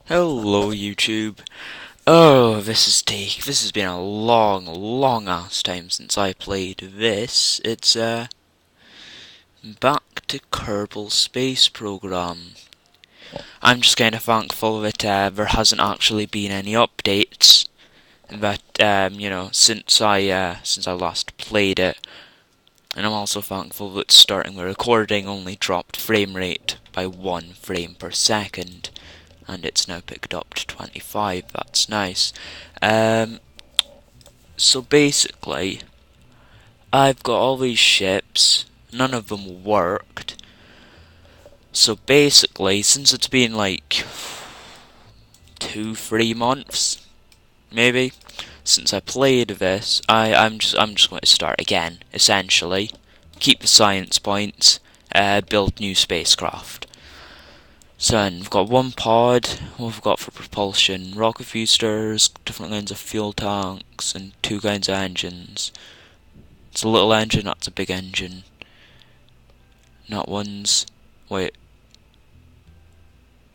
Hello YouTube. Oh, this has been a long ass time since I played this. It's back to Kerbal Space Program. I'm just kind of thankful that there hasn't actually been any updates. That since I last played it, and I'm also thankful that starting the recording only dropped frame rate by 1 frame per second. And it's now picked up to 25. That's nice. So basically, I've got all these ships. None of them worked. So basically, since it's been like 2-3 months, maybe, since I played this, I'm just going to start again. Essentially, keep the science points, build new spacecraft. So then we've got one pod, what we've got for propulsion, rocket boosters, different kinds of fuel tanks, and 2 kinds of engines. It's a little engine, that's a big engine. That one's... wait.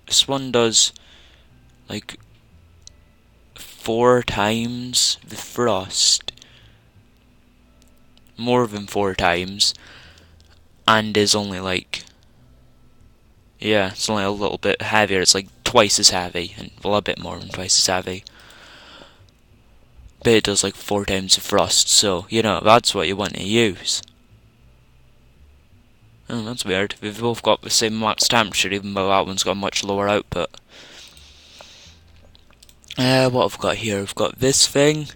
This one does, like, 4 times the thrust. More than 4 times. And is only like... yeah, it's only a little bit heavier. It's like twice as heavy, and well, a bit more than twice as heavy. But it does like 4 times the thrust, so, that's what you want to use. Oh, that's weird. We've both got the same max temperature, even though that one's got a much lower output. What have we got here? We've got this thing.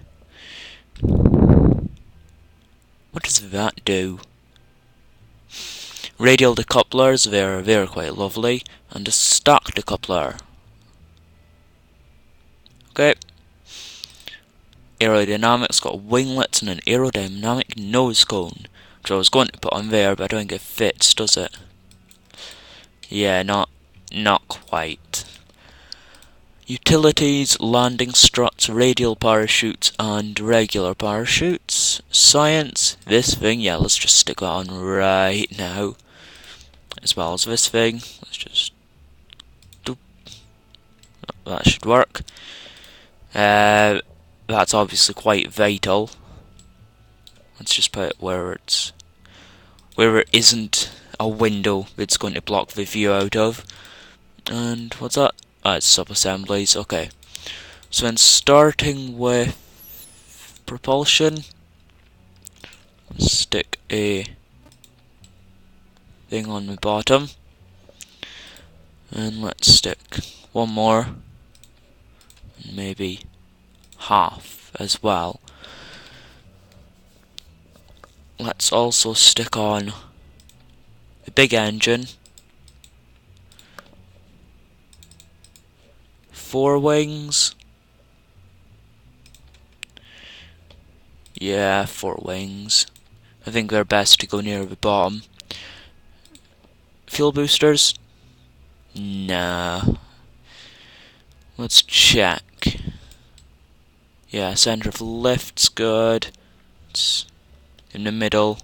What does that do? Radial decouplers, they're quite lovely. And a stack decoupler. Okay. Aerodynamics, got winglets and an aerodynamic nose cone. Which I was going to put on there, but I don't think it fits, does it? Yeah, not quite. Utilities, landing struts, radial parachutes, and regular parachutes. Science, this thing, yeah, let's just stick that on right now. As well as this thing, let's just... doop. That should work. That's obviously quite vital. Let's just put it where it isn't a window that's going to block the view out of. And what's that? Ah, it's sub-assemblies, okay. So then starting with propulsion, stick a thing on the bottom. And let's stick one more. And maybe half as well. Let's also stick on the big engine. 4 wings. Yeah, 4 wings. I think they're best to go near the bottom. Fuel boosters? Nah. Let's check. Yeah, center of lift's good. It's in the middle,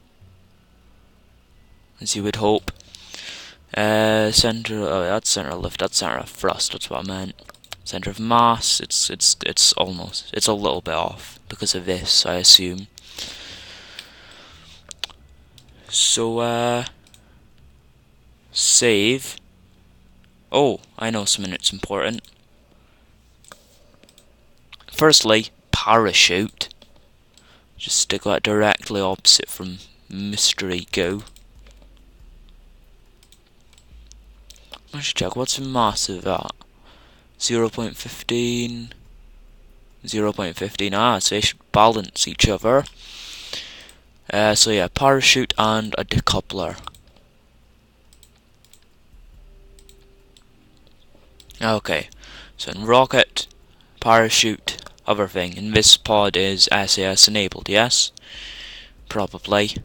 as you would hope. Center. Oh, that's center of lift. That's center of thrust. That's what I meant. Center of mass. It's almost. It's a little bit off because of this, I assume. So save. Oh, I know something that's important. Firstly, parachute. Just stick that directly opposite from Mystery Go. I should check, what's the mass of that? 0.15. 0.15, so they should balance each other. So yeah, parachute and a decoupler. Okay, so in rocket, parachute, other thing, and this pod is SAS enabled, yes? Probably.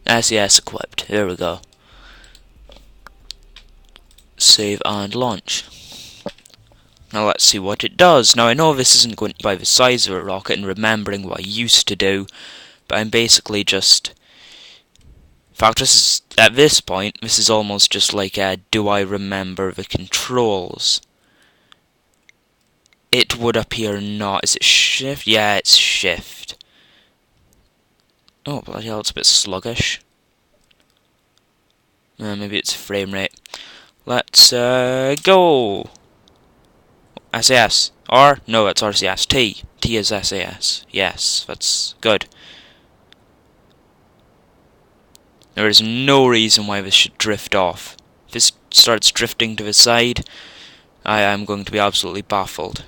SAS equipped, there we go. Save and launch. Now let's see what it does. Now I know this isn't going to be by the size of a rocket and remembering what I used to do, but I'm basically just fact, this is, at this point, this is almost just like a do I remember the controls? It would appear not. Is it shift? Yeah, it's shift. Oh, bloody hell, it's a bit sluggish. Maybe it's frame rate. Let's go! SAS. R? No, it's RCS. T. T is SAS. Yes, that's good. There is no reason why this should drift off. If this starts drifting to the side, I am going to be absolutely baffled.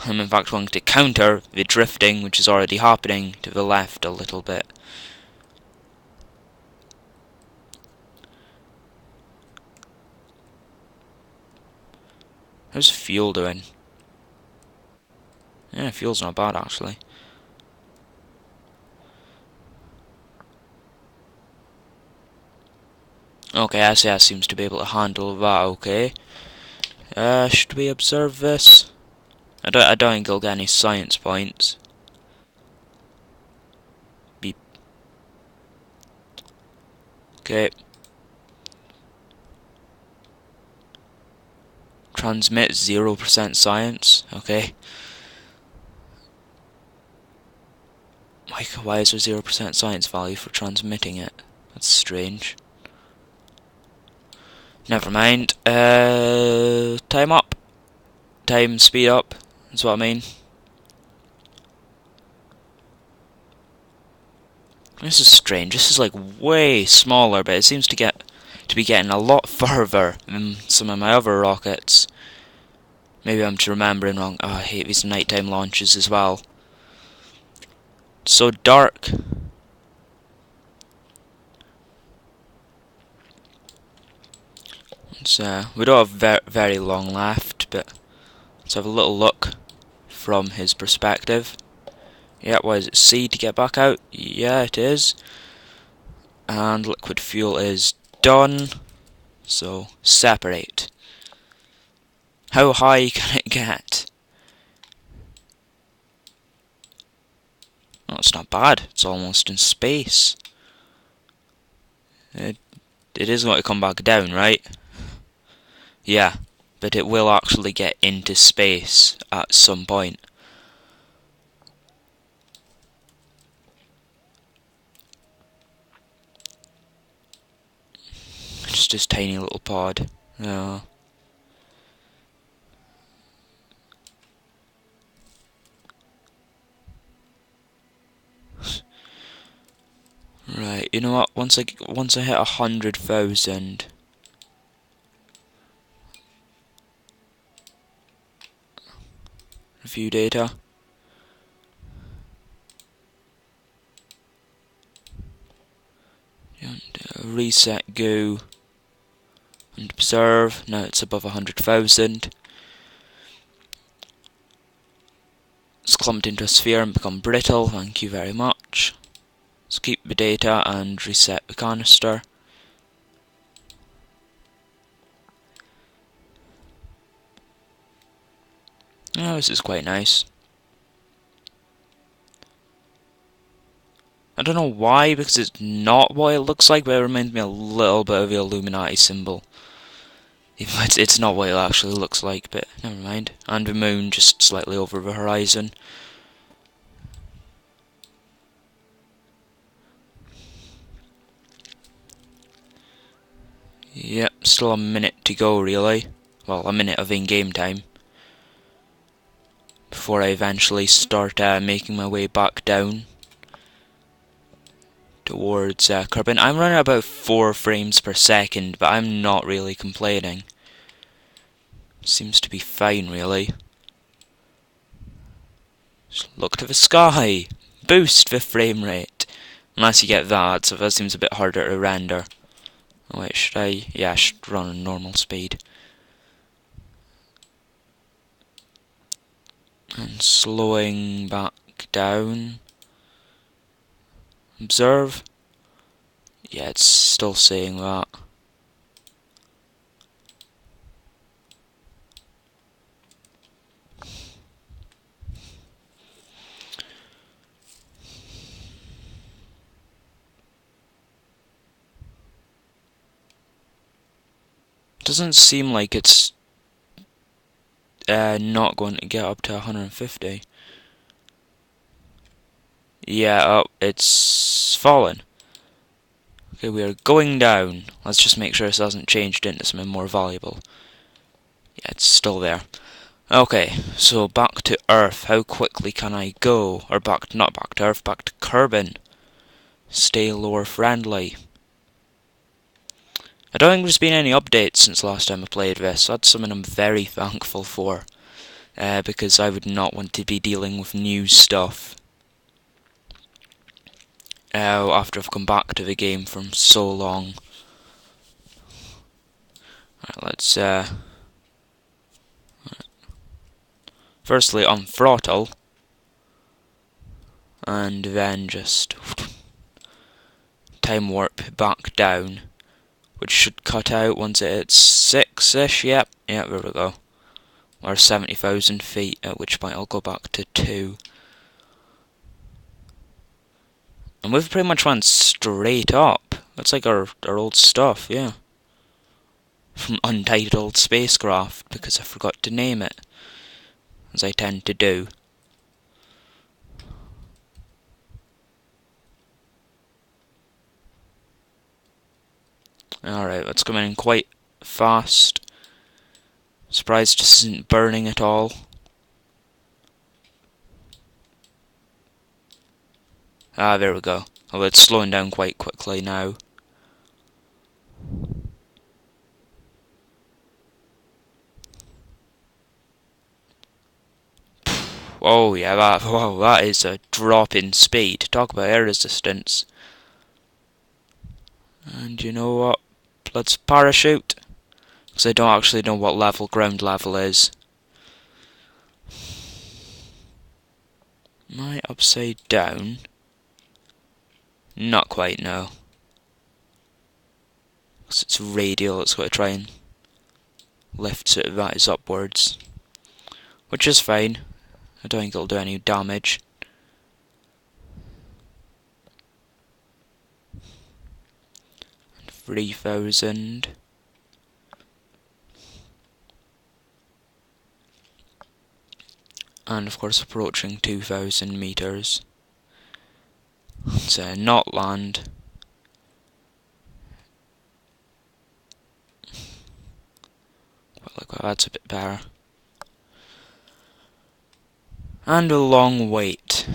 I'm in fact going to counter the drifting, which is already happening to the left a little bit. How's fuel doing? Yeah, fuel's not bad actually. Okay, SAS seems to be able to handle that okay. Should we observe this? I don't think he'll get any science points. Beep. Okay. Transmit 0% science. Okay. Why is there 0% science value for transmitting it? That's strange. Never mind. Time up. Time speed up. That's what I mean. This is strange. This is like way smaller, but it seems to be getting a lot further than some of my other rockets. Maybe I'm just remembering wrong. Oh, I hate these nighttime launches as well. It's so dark. We don't have very long left, but let's have a little look from his perspective. Yeah, what is it? C to get back out? Yeah, it is. And liquid fuel is done. So, separate. How high can it get? Oh, it's not bad. It's almost in space. It is going to come back down, right? Yeah, but it will actually get into space at some point. Just this tiny little pod. Oh. Right, you know what? Once I hit 100,000, review data. And reset go and observe. Now it's above 100,000. It's clumped into a sphere and become brittle. Thank you very much. Let's keep the data and reset the canister. Oh, this is quite nice. I don't know why, because it's not what it looks like, but it reminds me a little bit of the Illuminati symbol. Even though it's not what it actually looks like, but never mind. And the moon just slightly over the horizon. Yep, still a minute to go really. Well, a minute of in-game time. Before I eventually start making my way back down towards Kerbin. I'm running about 4 frames per second, but I'm not really complaining. Seems to be fine, really. Just look to the sky! Boost the frame rate! Unless you get that, so that seems a bit harder to render. Oh wait, should I? Yeah, I should run on normal speed. And slowing back down. Observe. Yeah, it's still saying that. Doesn't seem like it's not going to get up to 150. Yeah, oh, it's fallen. Okay, we are going down. Let's just make sure this hasn't changed into something more valuable. Yeah, it's still there. Okay, so back to Earth. How quickly can I go? Or not back to Earth, back to Kerbin. Stay lore friendly. I don't think there's been any updates since last time I played this. That's something I'm very thankful for. Because I would not want to be dealing with new stuff. After I've come back to the game from so long. Alright, let's firstly on throttle. And then just time warp back down. Which should cut out once it hits 6-ish. Yep, there we go. Or 70,000 feet, at which point I'll go back to 2. And we've pretty much went straight up. That's like our old stuff, yeah. From Untitled Spacecraft, because I forgot to name it. As I tend to do. Alright, that's coming in quite fast. Surprised this isn't burning at all. Ah, there we go. Oh, it's slowing down quite quickly now. Oh yeah, that is a drop in speed. Talk about air resistance. And you know what? Let's parachute. Because I don't actually know what level ground level is. Am I upside down? Not quite, no. Because it's radial, it's got to try and lift it that is upwards. Which is fine. I don't think it'll do any damage. And 3,000. And of course approaching 2,000 meters. It's not land. Well, look, that's a bit better. And a long wait.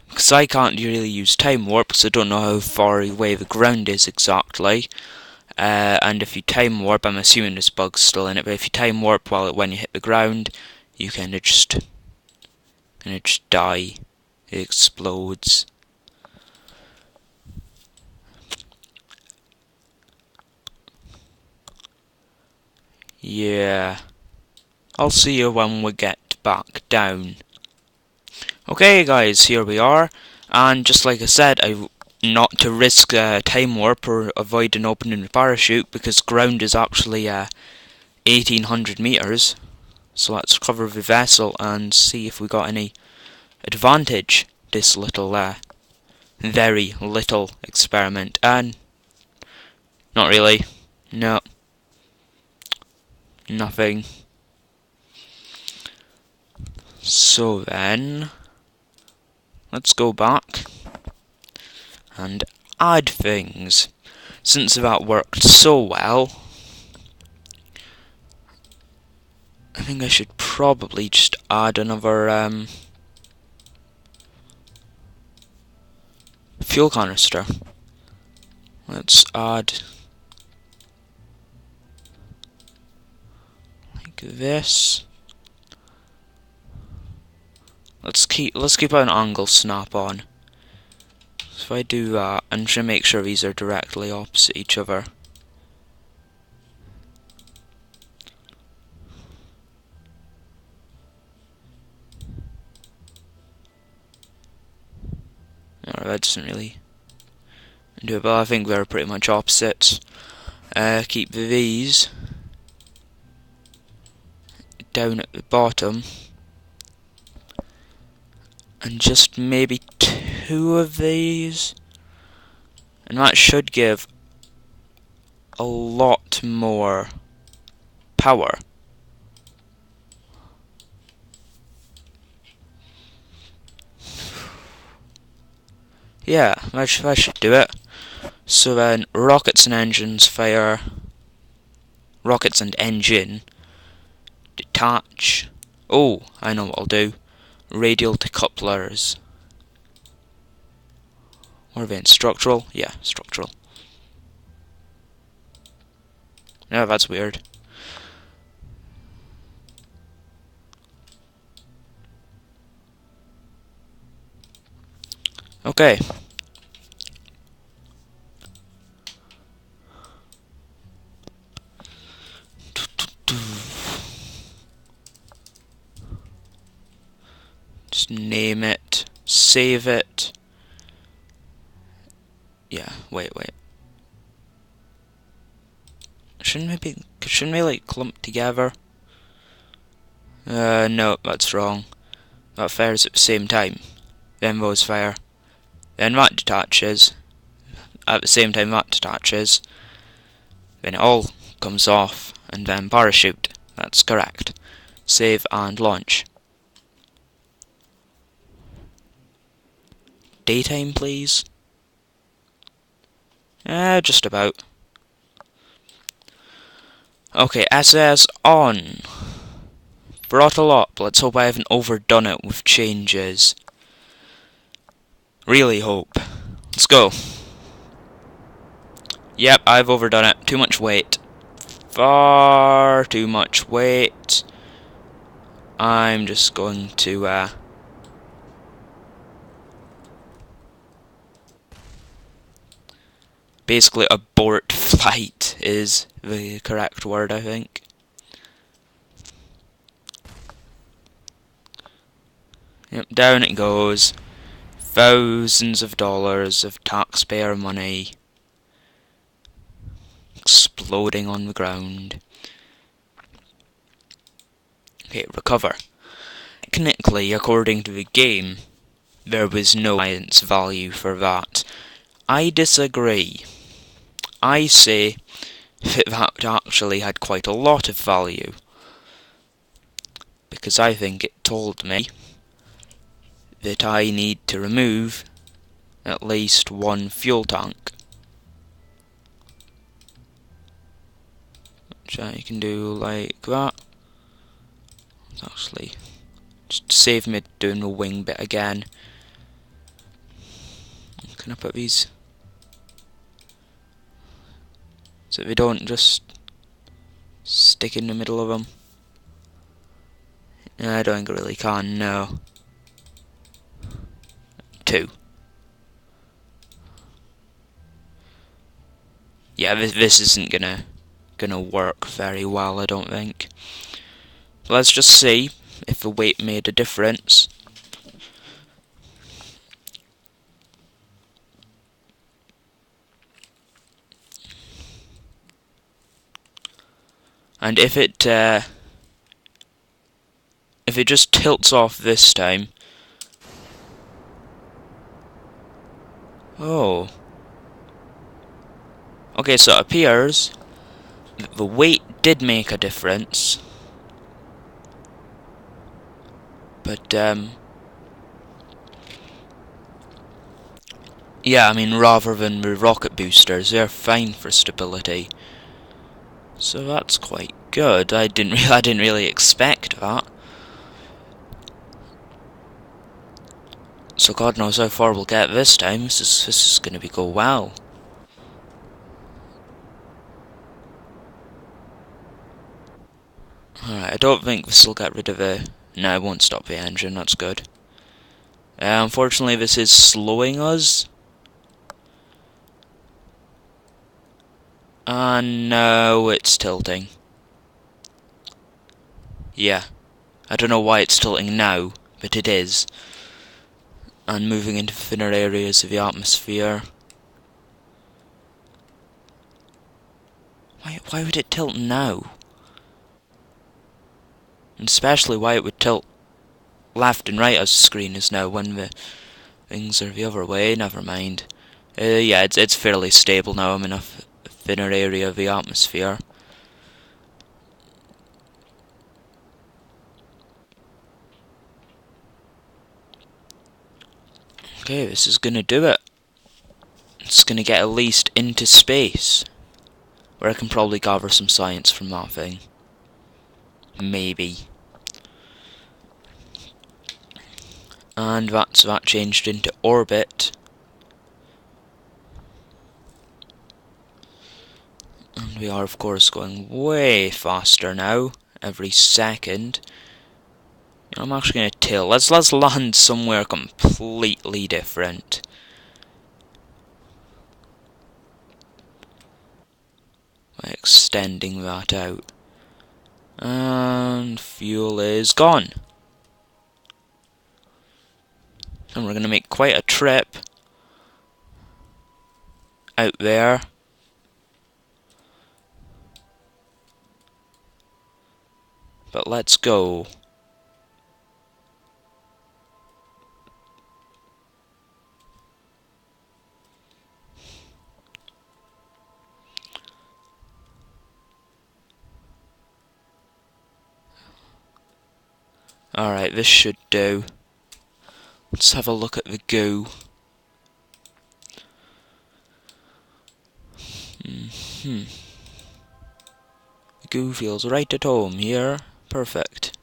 Because I can't really use time warp because I don't know how far away the ground is exactly. And if you time warp, I'm assuming this bug's still in it, but if you time warp when you hit the ground, you kind of just die. It explodes. Yeah. I'll see you when we get back down. Okay guys, here we are. And just like I said, not to risk time warp or avoid an opening the parachute because ground is actually 1,800 meters. So let's cover the vessel and see if we got any advantage this little very little experiment. And not really. No. Nothing. So then let's go back and add things. Since that worked so well, I think I should probably just add another fuel canister. Let's add like this. Let's keep an angle snap on. So if I do that, I'm trying to make sure these are directly opposite each other. Alright, that doesn't really do it, but I think they're pretty much opposites. Keep these down at the bottom. And just maybe 2 of these. And that should give a lot more power. Yeah, I should do it. So then, rockets and engines fire. Rockets and engine. Detach. Oh, I know what I'll do. Radial decouplers. What are they in? Structural? Yeah, structural. No, that's weird. Okay. Just name it. Save it. Yeah, wait. Shouldn't we like clump together? No, that's wrong. That fires at the same time. Then those fire. Then that detaches. At the same time that detaches. Then it all comes off, and then parachute. That's correct. Save and launch. Daytime, please. Just about. Okay, SS on. Throttle up. Let's hope I haven't overdone it with changes. Really hope. Let's go. Yep, I've overdone it. Too much weight. Far too much weight. I'm just going to, basically abort flight is the correct word, I think. Yep, down it goes. Thousands of dollars of taxpayer money exploding on the ground. Okay, recover. Technically, according to the game, there was no science value for that. I disagree. I say that actually had quite a lot of value, because I think it told me that I need to remove at least one fuel tank, which I can do like that. Actually, just to save me doing the wing bit again. Can I put these so they don't just stick in the middle of them? I don't think I really can, no. 2. Yeah, this isn't gonna work very well, I don't think. Let's just see if the weight made a difference. And if it just tilts off this time. Oh. Okay, so it appears that the weight did make a difference. But, yeah, I mean, rather than the rocket boosters, they're fine for stability. So that's quite good. I didn't really expect that. So God knows how far we'll get this time. This is gonna go well. Alright, I don't think this will get rid of it. No, it won't stop the engine, that's good. Unfortunately, this is slowing us. No, it's tilting. Yeah. I don't know why it's tilting now, but it is. And moving into thinner areas of the atmosphere. Why would it tilt now? And especially why it would tilt left and right as the screen is now when the things are the other way. Never mind. Yeah, it's fairly stable now. I'm in a thinner area of the atmosphere. Okay, this is gonna do it. It's gonna get at least into space, where I can probably gather some science from that thing. Maybe. And that's that changed into orbit. And we are, of course, going way faster now, every second. You know, I'm actually gonna tilt. Let's land somewhere completely different. By extending that out. And fuel is gone. And we're gonna make quite a trip out there. But let's go. Alright, this should do. Let's have a look at the goo. The goo feels right at home here. Perfect.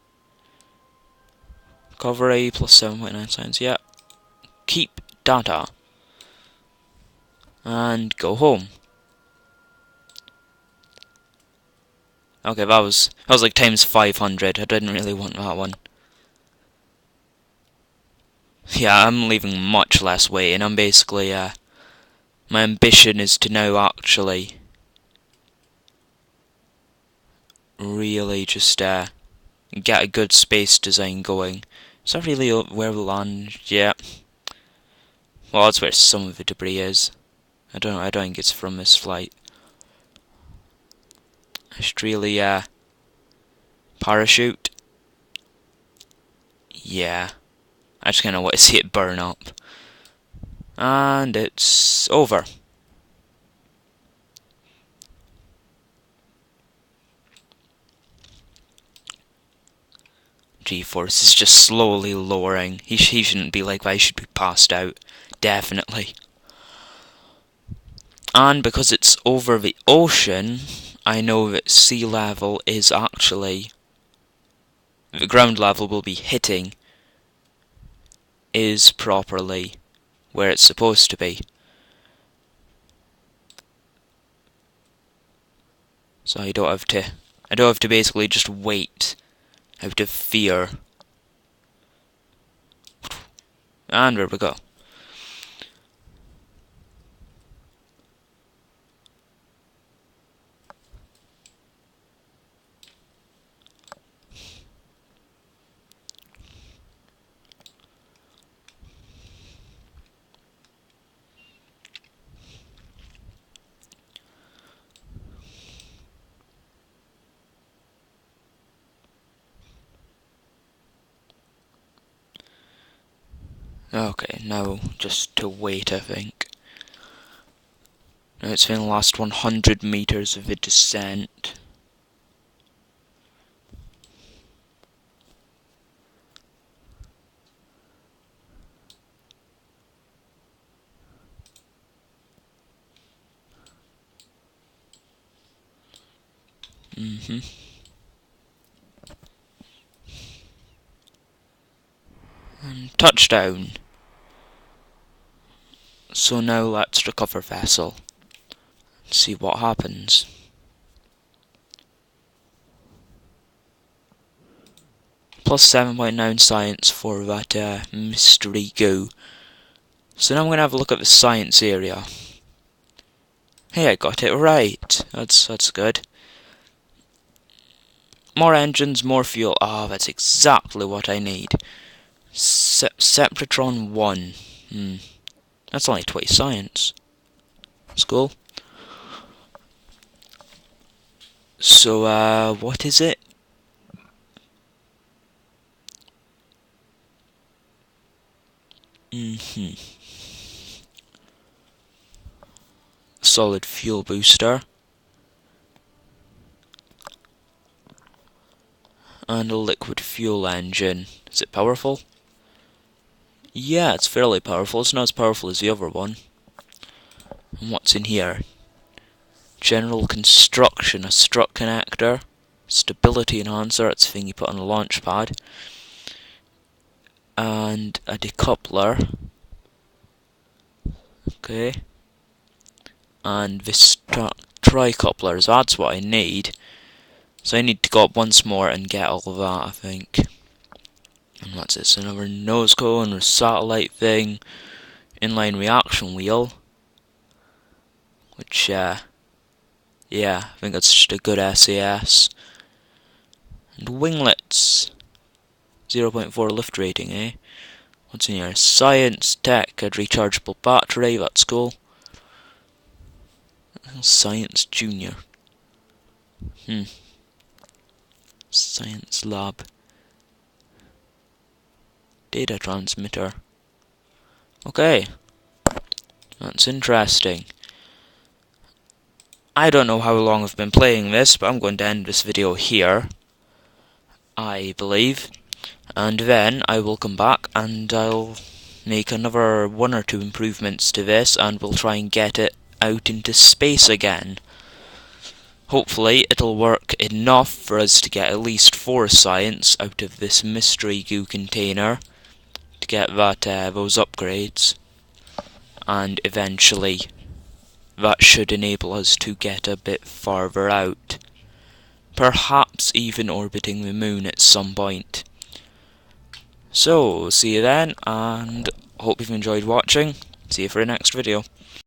Cover A plus 7.9 science, yeah. Keep data. And go home. Okay, that was like times 500. I didn't really want that one. Yeah, I'm leaving much less weight, and I'm basically, my ambition is to now actually really just, get a good space design going. Is that really where we land? Yeah. Well, that's where some of the debris is. I don't think it's from this flight. I should really, parachute. Yeah. I just kinda want to see it burn up. And it's over. G-force is just slowly lowering. He shouldn't be like that, he should be passed out. Definitely. And because it's over the ocean, I know that sea level is actually... the ground level will be hitting is properly where it's supposed to be. So I don't have to basically just wait out of fear. And there we go. Okay, now just to wait, I think. Now it's been the last 100 meters of the descent. And touchdown. So now let's recover vessel. See what happens. Plus 7.9 science for that mystery goo. So now I'm gonna have a look at the science area. Hey, I got it right. That's good. More engines, more fuel. Ah, that's exactly what I need. Sepratron 1. That's only 20 science. That's cool. So, what is it? Solid fuel booster. And a liquid fuel engine. Is it powerful? Yeah, it's fairly powerful. It's not as powerful as the other one. And what's in here? General construction, a strut connector, stability enhancer, that's the thing you put on a launch pad, and a decoupler. Okay. And this tricoupler, so that's what I need. So I need to go up once more and get all of that, I think. And what's this? Another nose cone or satellite thing. Inline reaction wheel. Which, yeah, I think that's just a good SAS. And winglets. 0.4 lift rating, eh? What's in here? Science, tech, a rechargeable battery, that's cool. Science Junior. Science lab. Data transmitter. Okay. That's interesting. I don't know how long I've been playing this, but I'm going to end this video here, I believe. And then I will come back and I'll make another 1 or 2 improvements to this, and we'll try and get it out into space again. Hopefully it'll work enough for us to get at least 4 science out of this mystery goo container to get that those upgrades, and eventually that should enable us to get a bit farther out, perhaps even orbiting the moon at some point. So, see you then, and hope you've enjoyed watching. See you for the next video.